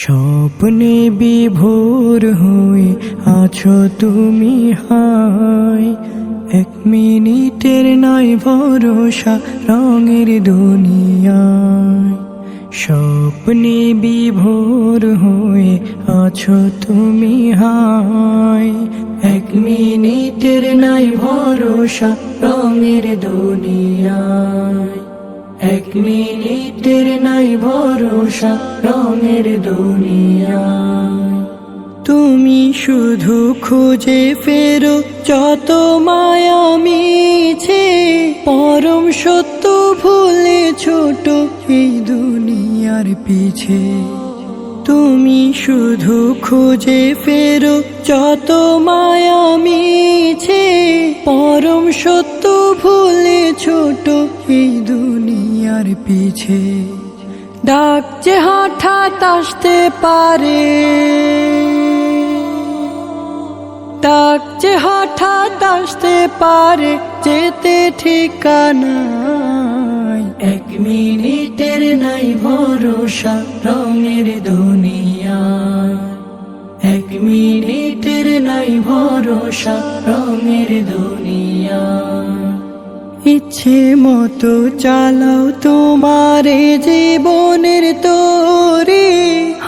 স্বপ্নে বিভোর হয়ে আছো তুমি হায়, 1 মিনিটের নাই ভরসা রঙের দুনিয়ায়। স্বপ্নে বিভোর হয়ে আছো তুমি হায়, 1 মিনিটের নাই ভরসা রঙের দুনিয়ায়। 1 মিনিটের নাই ভরসা রঙের দুনিয়ায়। তুমি শুধু খুঁজে ফেরো যত মায়া মিছে, পরম সত্য ভুলে ছোট এই দুনিয়ার পিছে। তুমি শুধু খুঁজে ফেরো যত মায়া মিছে, পরম সত্য ভুলে ছোট এই দুনিয়ার পিছে। ডাক যে হঠাৎ আসতে পারে, ডাক যে হঠাৎ আসতে পারে, যেতে ঠিকানায়। 1 মিনিটের নাই ভরসা রঙের দুনিয়ায়। 1 মিনিটের নাই ভরসা রঙের দুনিয়ায়। ইচ্ছে মতো চালাও তোমারে জীবনের তরি,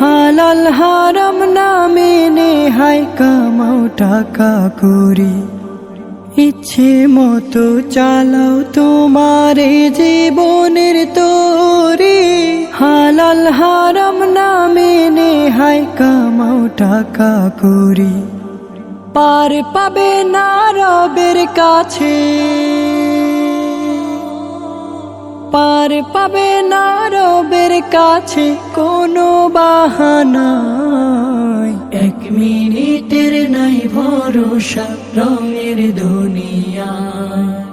হালাল হারাম না মেনে হায় কামাও টাকা করি। ইচ্ছে মতো চালাও তোমারে জীবনের তরি, হালাল হারাম না মেনে হায় কামাও টাকা করি। পার পাবে না রবের কাছে, পার পাবে না রবের কাছে কোনো বাহানায়। 1 মিনিটের নাই ভরসা রঙের দুনিয়ায়।